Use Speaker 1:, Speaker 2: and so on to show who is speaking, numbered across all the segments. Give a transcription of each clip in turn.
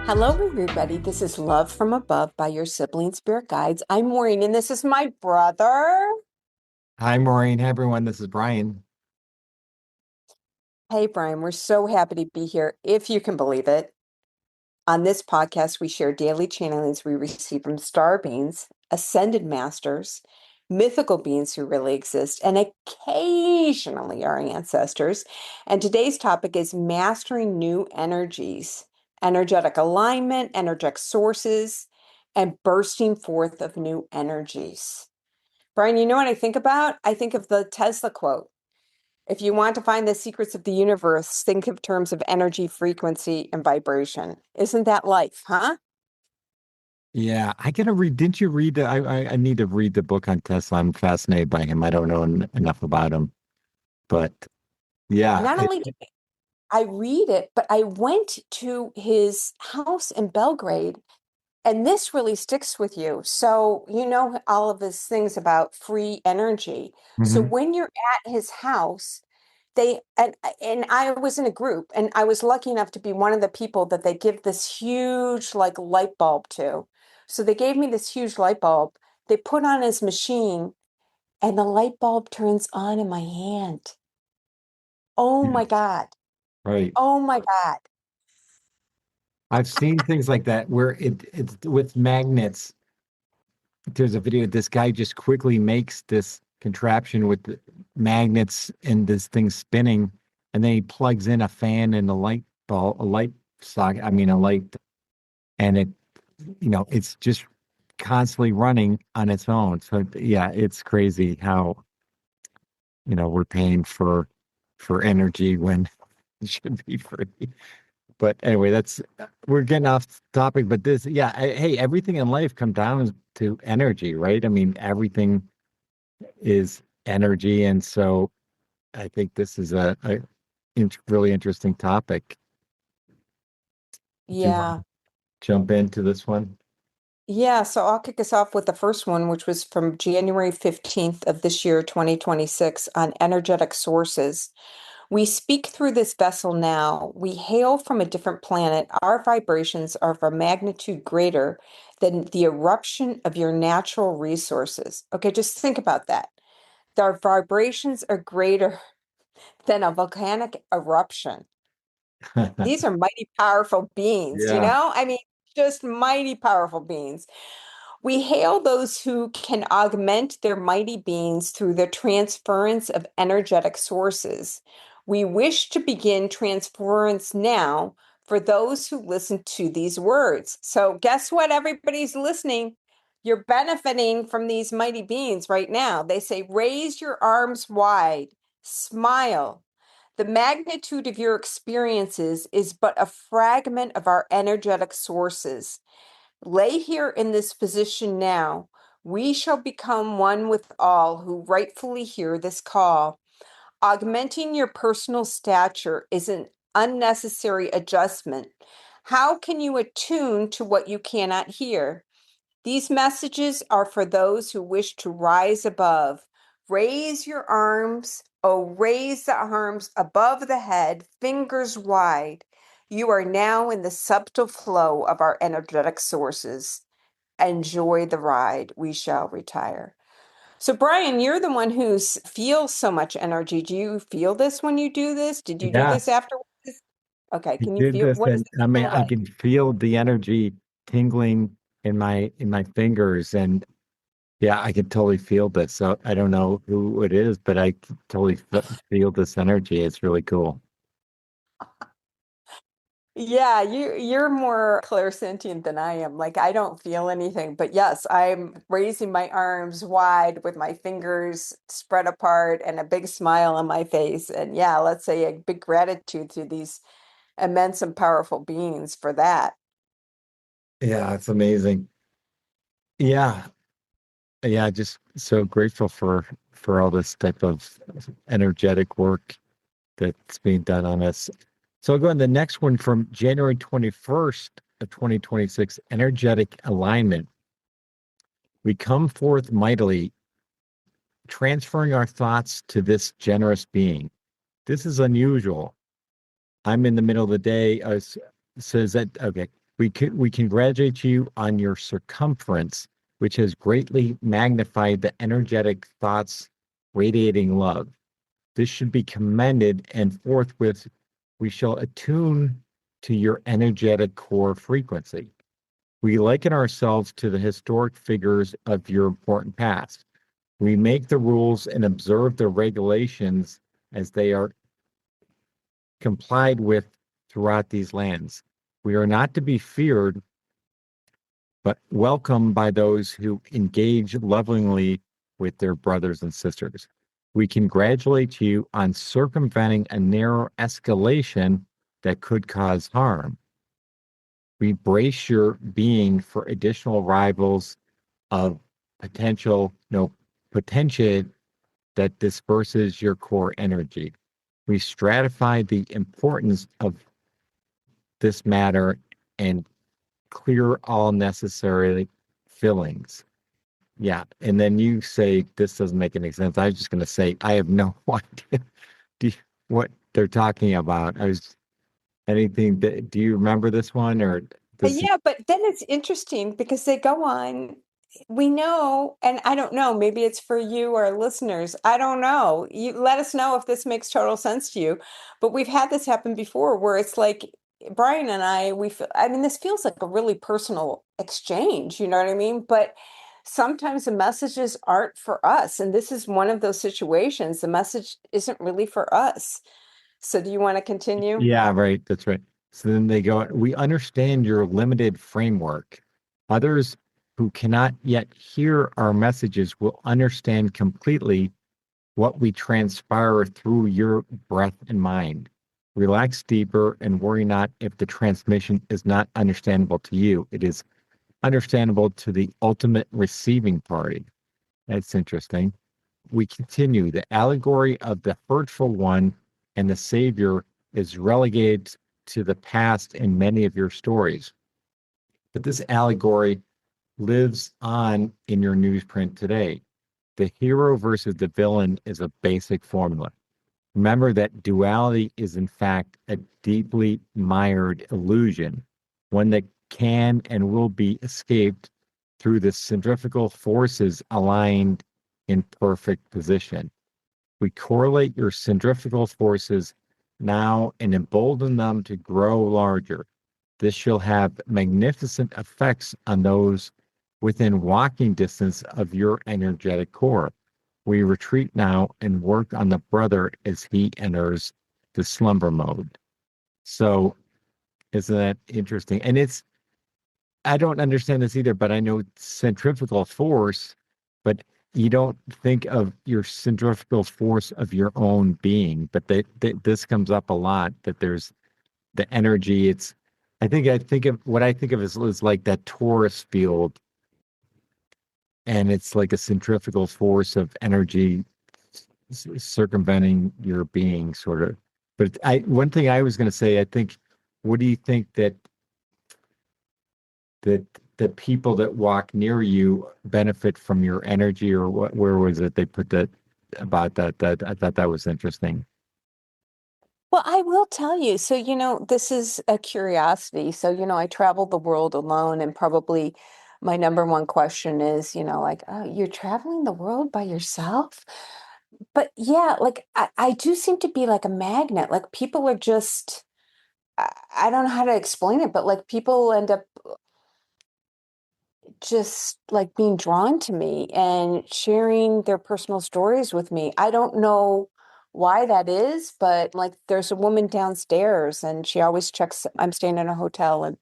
Speaker 1: Hello, everybody. This is Love from Above by your Sibling Spirit Guides. I'm Maureen, and this is my brother.
Speaker 2: Hi, Maureen. Hi, everyone. This is Brian.
Speaker 1: Hey, Brian, we're so happy to be here, if you can believe it. On this podcast, we share daily channelings we receive from star beings, ascended masters, mythical beings who really exist, and occasionally our ancestors. And today's topic is mastering new energies, energetic alignment, energetic sources, and bursting forth of new energies. Brian, you know what I think about? I think of the Tesla quote. If you want to find the secrets of the universe, think of terms of energy, frequency, and vibration. Isn't that life, huh?
Speaker 2: Yeah, I gotta read. Didn't you read I need to read the book on Tesla. I'm fascinated by him. I don't know enough about him, but yeah,
Speaker 1: Not only did I read it, but I went to his house in Belgrade, and this really sticks with you. So, you know, all of his things about free energy. So
Speaker 2: hmm
Speaker 1: when you're at his house, they and I was in a group, and I was lucky enough to be one of the people that they give this huge like light bulb to. So they gave me this huge light bulb. They put on his machine, and the light bulb turns on in my hand. Oh my God.
Speaker 2: right.
Speaker 1: Oh my God.
Speaker 2: I've seen things like that where it's with magnets. There's a video. This guy just quickly makes this contraption with the magnets and this thing spinning, and then he plugs in a fan and a light bulb, a light socket. I mean, a light, and it's just constantly running on its own. So yeah, it's crazy how, we're paying for energy when it should be free. But anyway, we're getting off topic, but hey, everything in life comes down to energy, right? I mean, everything is energy. And so I think this is a really interesting topic. Do you want to
Speaker 1: Yeah.
Speaker 2: jump into this one?
Speaker 1: Yeah, so I'll kick us off with the first one, which was from January 15th of this year, 2026, on energetic sources. We speak through this vessel now. We hail from a different planet. Our vibrations are of a magnitude greater than the eruption of your natural resources. Okay, just think about that. Our vibrations are greater than a volcanic eruption. These are mighty powerful beings, you
Speaker 2: Yeah.
Speaker 1: know? I mean, just mighty powerful beings. We hail those who can augment their mighty beings through the transference of energetic sources. We wish to begin transference now for those who listen to these words. So, guess what? Everybody's listening. You're benefiting from these mighty beings right now. They say, raise your arms wide, smile. The magnitude of your experiences is but a fragment of our energetic sources. Lay here in this position now. We shall become one with all who rightfully hear this call. Augmenting your personal stature is an unnecessary adjustment. How can you attune to what you cannot hear? These messages are for those who wish to rise above. Raise your arms. Oh, raise the arms above the head, fingers wide. You are now in the subtle flow of our energetic sources. Enjoy the ride. We shall retire. So, Brian, you're the one who feels so much energy. Do you feel this when you do this? Did you do this
Speaker 2: Yes.
Speaker 1: after this? Okay,
Speaker 2: I
Speaker 1: can you
Speaker 2: did
Speaker 1: feel
Speaker 2: this,
Speaker 1: what does
Speaker 2: and
Speaker 1: it
Speaker 2: I mean,
Speaker 1: feel
Speaker 2: I
Speaker 1: like?
Speaker 2: can feel the energy tingling in my fingers, and yeah, I can totally feel this. So I don't know who it is, but I can totally feel this energy. It's really cool.
Speaker 1: Yeah, you're more clairsentient than I am. Like I don't feel anything, but yes, I'm raising my arms wide with my fingers spread apart and a big smile on my face. And yeah, let's say a big gratitude to these immense and powerful beings for that.
Speaker 2: Yeah, it's amazing. Yeah, yeah, just so grateful for all this type of energetic work that's being done on us. So I'll go on the next one from January 21st of 2026, energetic alignment. We come forth mightily, transferring our thoughts to this generous being. This is unusual. I'm in the middle of the day. Says that, okay. We congratulate you on your circumference, which has greatly magnified the energetic thoughts radiating love. This should be commended, and forthwith we shall attune to your energetic core frequency. We liken ourselves to the historic figures of your important past. We make the rules and observe the regulations as they are complied with throughout these lands. We are not to be feared, but welcomed by those who engage lovingly with their brothers and sisters. We congratulate you on circumventing a narrow escalation that could cause harm. We brace your being for additional rivals of potential, no, potential that disperses your core energy. We stratify the importance of this matter and clear all necessary fillings. Yeah. And then you say, this doesn't make any sense. I was just going to say, I have no idea do you- what they're talking about. I was anything that, do you remember this one or this?
Speaker 1: Yeah, but then it's interesting because they go on. We know, and I don't know, maybe it's for you or listeners. I don't know. You let us know if this makes total sense to you. But we've had this happen before where it's like Brian and I, I mean, this feels like a really personal exchange, you know what I mean? But sometimes the messages aren't for us. And this is one of those situations. The message isn't really for us. So do you want to continue?
Speaker 2: Yeah, right. That's right. So then they go, we understand your limited framework. Others who cannot yet hear our messages will understand completely what we transpire through your breath and mind. Relax deeper and worry not if the transmission is not understandable to you. It is understandable to the ultimate receiving party. That's interesting. We continue. The allegory of the hurtful one and the savior is relegated to the past in many of your stories. But this allegory lives on in your newsprint today. The hero versus the villain is a basic formula. Remember that duality is, in fact, a deeply mired illusion, one that can and will be escaped through the centrifugal forces aligned in perfect position. We correlate your centrifugal forces now and embolden them to grow larger. This shall have magnificent effects on those within walking distance of your energetic core. We retreat now and work on the brother as he enters the slumber mode. So, isn't that interesting? And I don't understand this either, but I know centrifugal force, but you don't think of your centrifugal force of your own being. But this comes up a lot that there's the energy. I think of what I think of as like that torus field, and it's like a centrifugal force of energy circumventing your being, sort of. But one thing I was going to say, I think, what do you think that the people that walk near you benefit from your energy, or what? Where was it they put that about that? That I thought that was interesting.
Speaker 1: Well, I will tell you. So, this is a curiosity. So, I traveled the world alone, and probably my number one question is, like, oh, you're traveling the world by yourself? But yeah, like I do seem to be like a magnet. Like people are just, I don't know how to explain it, but like people end up just like being drawn to me and sharing their personal stories with me. I don't know why that is, but like there's a woman downstairs and she always checks. I'm staying in a hotel in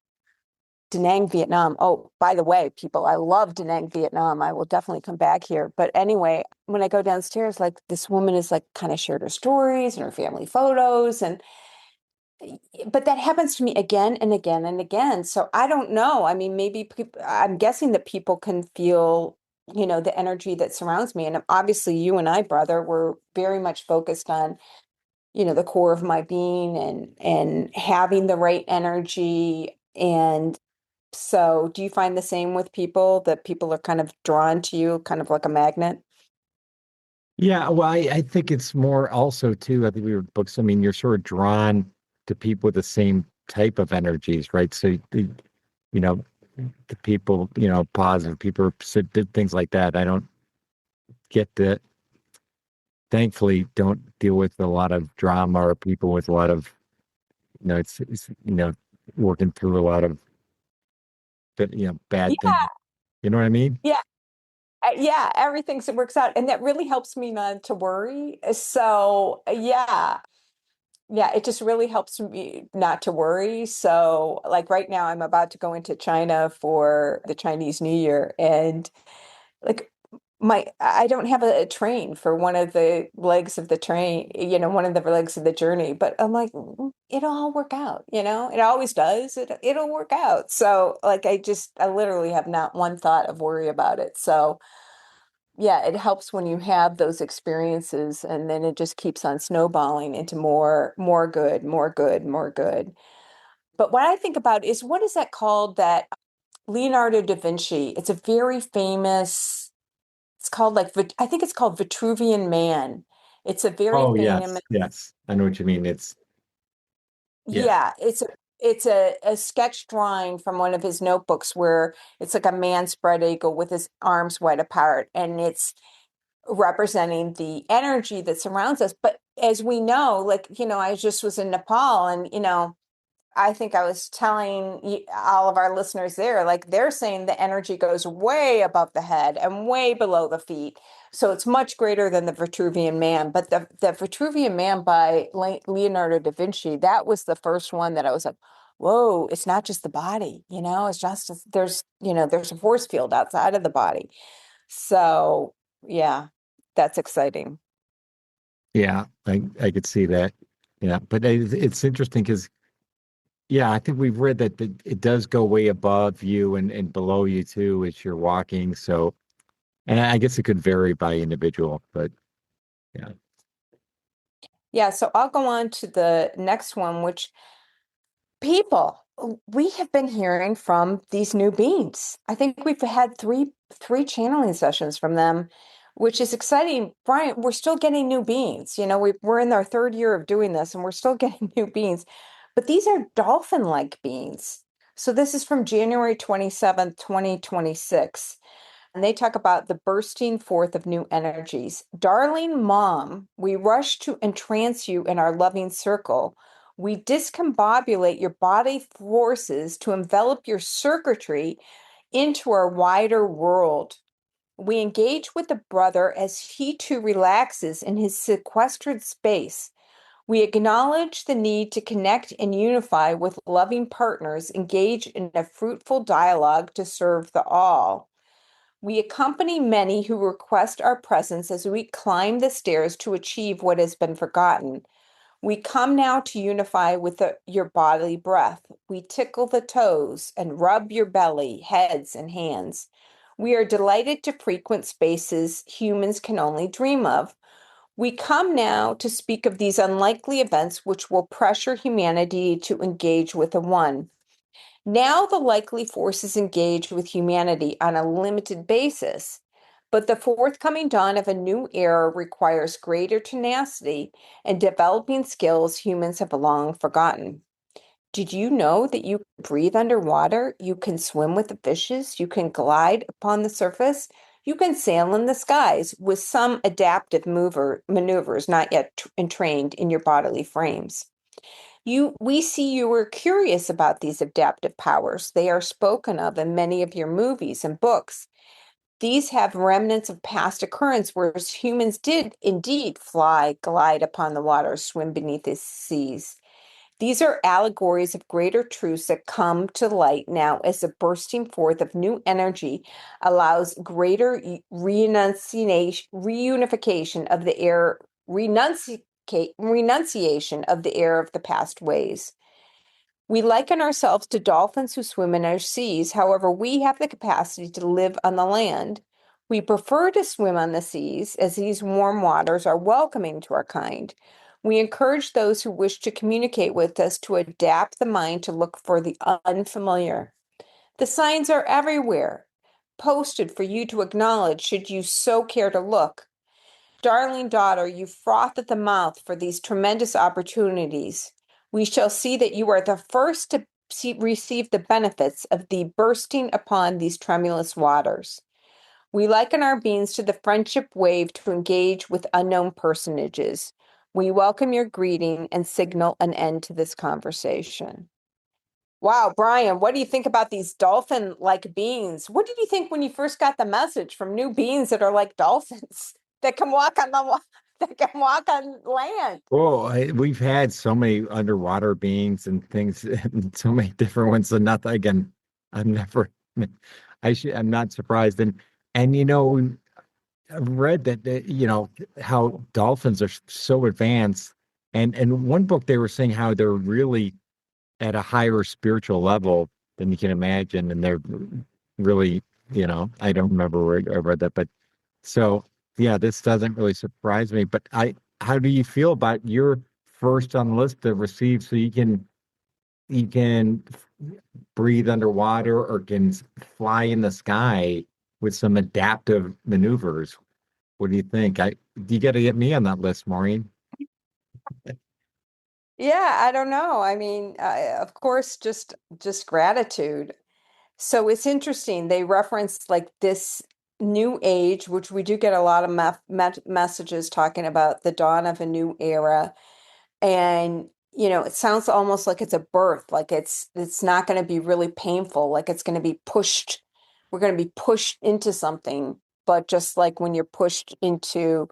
Speaker 1: Da Nang, Vietnam. Oh, by the way, people, I love Da Nang, Vietnam. I will definitely come back here. But anyway, when I go downstairs, like this woman is like kind of shared her stories and her family photos and but that happens to me again and again and again. So I don't know. I mean, maybe I'm guessing that people can feel, the energy that surrounds me. And obviously, you and I, brother, were very much focused on, the core of my being and having the right energy. And so, do you find the same with people that people are kind of drawn to you, kind of like a magnet?
Speaker 2: Yeah, well, I think it's more also too. I think we were books. I mean, you're sort of drawn to people with the same type of energies, right? So you know, the people, positive people did things like that. I don't get that. Thankfully, don't deal with a lot of drama or people with a lot of, it's working through a lot of, bad
Speaker 1: Yeah,
Speaker 2: things. You know what I mean?
Speaker 1: yeah, yeah. Everything works out, and that really helps me not to worry. So, yeah. Yeah, it just really helps me not to worry. So, like right now, I'm about to go into China for the Chinese New Year, and like I don't have a train for one of the legs of the train, one of the legs of the journey, but I'm like, it'll all work out, it always does. It'll work out. So, like, I literally have not one thought of worry about it. So, yeah, it helps when you have those experiences and then it just keeps on snowballing into more good, more good, more good. But what I think about is what is that called that Leonardo da Vinci? It's a very famous, it's called like I think it's called Vitruvian Man. It's a very
Speaker 2: Oh,
Speaker 1: famous,
Speaker 2: yes, yes. I know what you mean. Yeah,
Speaker 1: yeah, it's a sketch drawing from one of his notebooks where it's like a man spread eagle with his arms wide apart and it's representing the energy that surrounds us. But as we know, like, I just was in Nepal and, I think I was telling all of our listeners there, like they're saying the energy goes way above the head and way below the feet. So it's much greater than the Vitruvian Man. But the Vitruvian Man by Leonardo da Vinci, that was the first one that I was like, whoa, it's not just the body, it's just there's a force field outside of the body. So yeah, that's exciting.
Speaker 2: yeah. I could see that. Yeah, but it's interesting because yeah, I think we've read that it does go way above you and below you too as you're walking. So, and I guess it could vary by individual, but yeah.
Speaker 1: Yeah, so I'll go on to the next one, which people, we have been hearing from these new beings. I think we've had three channeling sessions from them, which is exciting. Brian, we're still getting new beings. We're in our third year of doing this and we're still getting new beings. But these are dolphin-like beings. So this is from January 27th, 2026. And they talk about the bursting forth of new energies. Darling mom, we rush to entrance you in our loving circle. We discombobulate your body forces to envelop your circuitry into our wider world. We engage with the brother as he too relaxes in his sequestered space. We acknowledge the need to connect and unify with loving partners, engage in a fruitful dialogue to serve the all. We accompany many who request our presence as we climb the stairs to achieve what has been forgotten. We come now to unify with your bodily breath. We tickle the toes and rub your belly, heads, and hands. We are delighted to frequent spaces humans can only dream of. We come now to speak of these unlikely events which will pressure humanity to engage with the One. Now the likely forces engage with humanity on a limited basis, but the forthcoming dawn of a new era requires greater tenacity and developing skills humans have long forgotten. Did you know that you can breathe underwater? You can swim with the fishes? You can glide upon the surface? You can sail in the skies with some adaptive maneuvers not yet entrained in your bodily frames. We see you were curious about these adaptive powers. They are spoken of in many of your movies and books. These have remnants of past occurrence where humans did indeed fly, glide upon the water, swim beneath the seas. These are allegories of greater truths that come to light now as the bursting forth of new energy allows greater reunification of the air, renunciation of the error of the past ways. We liken ourselves to dolphins who swim in our seas. However, we have the capacity to live on the land. We prefer to swim on the seas as these warm waters are welcoming to our kind. We encourage those who wish to communicate with us to adapt the mind to look for the unfamiliar. The signs are everywhere, posted for you to acknowledge should you so care to look. Darling daughter, you froth at the mouth for these tremendous opportunities. We shall see that you are the first receive the benefits of the bursting upon these tremulous waters. We liken our beings to the friendship wave to engage with unknown personages. We welcome your greeting and signal an end to this conversation. Wow, Brian, what do you think about these dolphin-like beings? What did you think when you first got the message from new beings that are like dolphins that can walk on that can walk on land?
Speaker 2: Oh, we've had so many underwater beings and things, and so many different ones. So not again, I'm never, I'm not surprised. And I've read that how dolphins are so advanced, and one book they were saying how they're really at a higher spiritual level than you can imagine, and they're really, I don't remember where I read that, but so yeah, this doesn't really surprise me. But how do you feel about your first on the list to receive so you can breathe underwater or can fly in the sky with some adaptive maneuvers? What do you think? You got to get me on that list, Maureen.
Speaker 1: Yeah, I don't know. I mean, of course, just gratitude. So it's interesting. They reference like this new age, which we do get a lot of messages talking about the dawn of a new era. And, it sounds almost like it's a birth, like it's not going to be really painful, like it's going to be pushed. We're going to be pushed into something, but just like when you're pushed into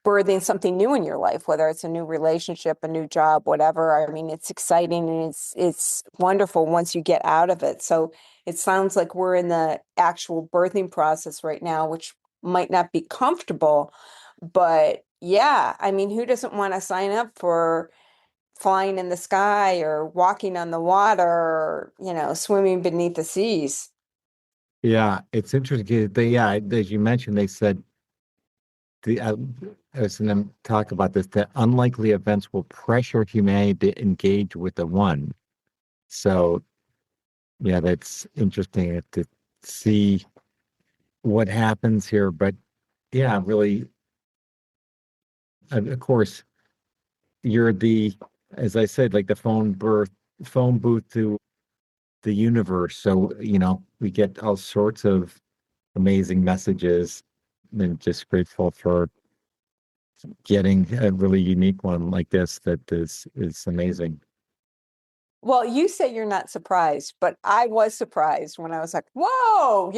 Speaker 1: birthing something new in your life, whether it's a new relationship, a new job, whatever. I mean, it's exciting and it's wonderful once you get out of it. So it sounds like we're in the actual birthing process right now, which might not be comfortable, but yeah, I mean, who doesn't want to sign up for flying in the sky or walking on the water or, swimming beneath the seas?
Speaker 2: Yeah, it's interesting. 'Cause as you mentioned, they said I was going to talk about this, that unlikely events will pressure humanity to engage with the one. So, yeah, that's interesting to see what happens here. But yeah, really, of course, you're as I said, like the phone booth to the universe. So, we get all sorts of amazing messages and just grateful for getting a really unique one like this that is amazing.
Speaker 1: Well, you say you're not surprised, but I was surprised when I was like, whoa,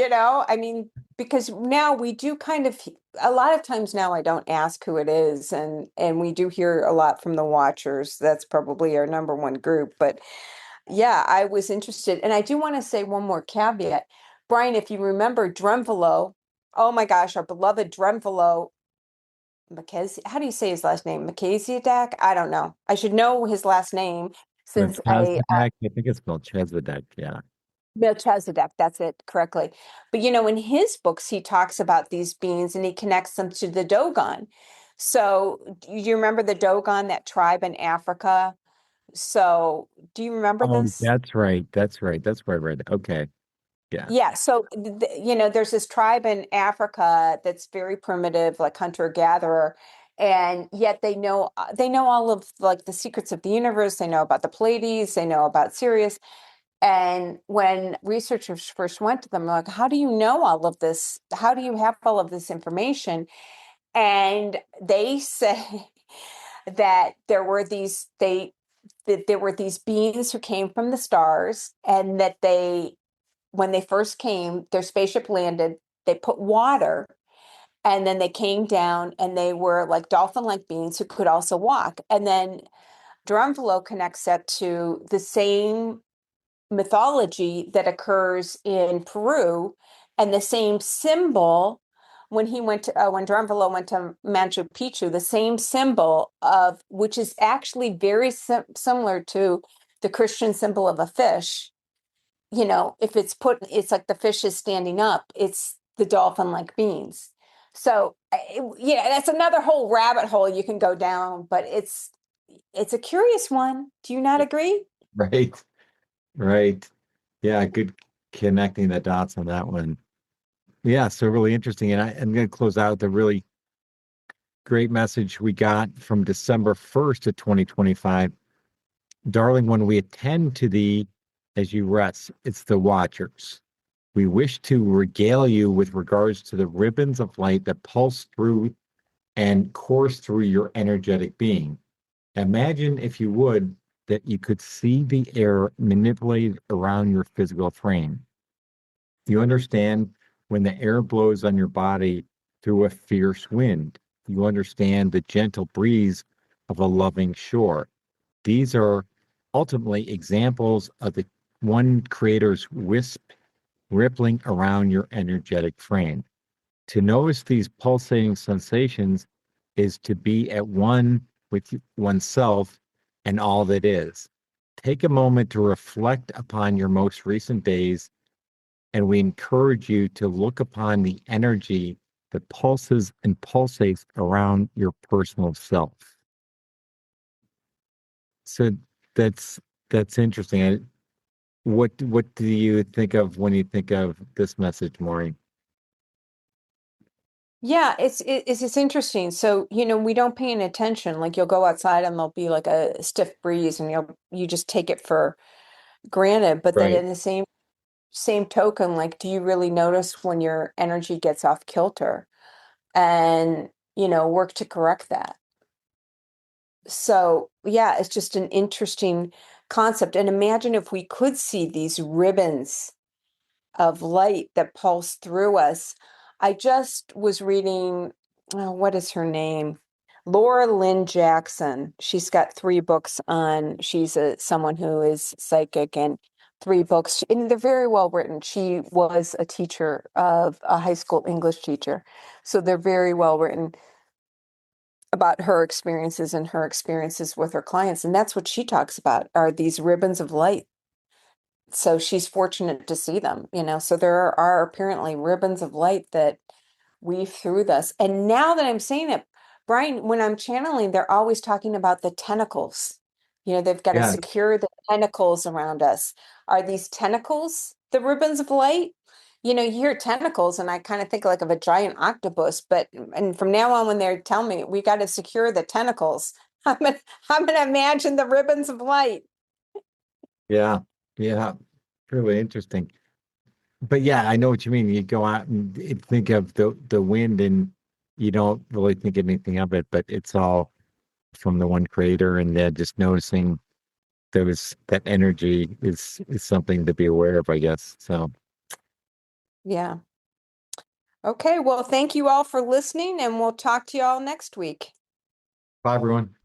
Speaker 1: I mean, because now we do kind of a lot of times now I don't ask who it is and we do hear a lot from the watchers. That's probably our number one group, but yeah, I was interested. And I do want to say one more caveat. Brian, if you remember Dremvelo, oh my gosh, our beloved Dremvelo Mackenzie, how do you say his last name? Melchizedek? I don't know. I should know his last name since
Speaker 2: Melchizedek, I think it's Melchizedek. Yeah.
Speaker 1: Melchizedek, that's it correctly. But in his books, he talks about these beings and he connects them to the Dogon. So, do you remember the Dogon, that tribe in Africa? So, do you remember
Speaker 2: Oh,
Speaker 1: this?
Speaker 2: that's right. That's right. That's where I read it. Okay. Yeah.
Speaker 1: Yeah, so there's this tribe in Africa that's very primitive, like hunter-gatherer, and yet they know all of like the secrets of the universe. They know about the Pleiades, they know about Sirius. And when researchers first went to them, like, how do you know all of this? How do you have all of this information? And they say that there were these beings who came from the stars, and that when they first came, their spaceship landed, they put water, and then they came down and they were like dolphin-like beings who could also walk. And then Drumvalo connects that to the same mythology that occurs in Peru and the same symbol when Drumvalo went to Machu Picchu, the same symbol of which is actually very similar to the Christian symbol of a fish. If it's like the fish is standing up, it's the dolphin-like beings. So, yeah, that's another whole rabbit hole you can go down, but it's a curious one. Do you not agree?
Speaker 2: Right. Right. Yeah. Good connecting the dots on that one. Yeah. So really interesting. And I'm going to close out with a really great message we got from December 1st of 2025. Darling, when we attend to thee, as you rest. It's the watchers. We wish to regale you with regards to the ribbons of light that pulse through and course through your energetic being. Imagine, if you would, that you could see the air manipulated around your physical frame. You understand when the air blows on your body through a fierce wind. You understand the gentle breeze of a loving shore. These are ultimately examples of the one creator's wisp rippling around your energetic frame. To notice these pulsating sensations is to be at one with oneself and all that is. Take a moment to reflect upon your most recent days, and we encourage you to look upon the energy that pulses and pulsates around your personal self. So that's that's interesting. What do you think of when you think of this message, Maureen?
Speaker 1: Yeah, it's interesting. So, we don't pay any attention. Like you'll go outside and there'll be like a stiff breeze and you just take it for granted. But then
Speaker 2: Right.
Speaker 1: in the same token, like, do you really notice when your energy gets off kilter and, work to correct that? So, yeah, it's just an interesting concept. And imagine if we could see these ribbons of light that pulse through us. I just was reading, what is her name? Laura Lynn Jackson. She's got 3 books on, she's someone who is psychic, and 3 books, and they're very well written. She was a teacher of a high school English teacher. So they're very well written about her experiences and her experiences with her clients. And that's what she talks about are these ribbons of light. So she's fortunate to see them, So there are apparently ribbons of light that weave through this. And now that I'm saying it, Brian, when I'm channeling, they're always talking about the tentacles. They've got to
Speaker 2: Yeah.
Speaker 1: secure the tentacles around us. Are these tentacles the ribbons of light? You hear tentacles, and I kind of think like of a giant octopus, and from now on, when they're telling me we got to secure the tentacles, I'm gonna imagine the ribbons of light.
Speaker 2: Yeah. Yeah. Really interesting. But yeah, I know what you mean. You go out and think of the wind, and you don't really think anything of it, but it's all from the one creator, and then just noticing that energy is something to be aware of, I guess. So
Speaker 1: Yeah. Okay, well, thank you all for listening, and we'll talk to you all next week.
Speaker 2: bye everyone.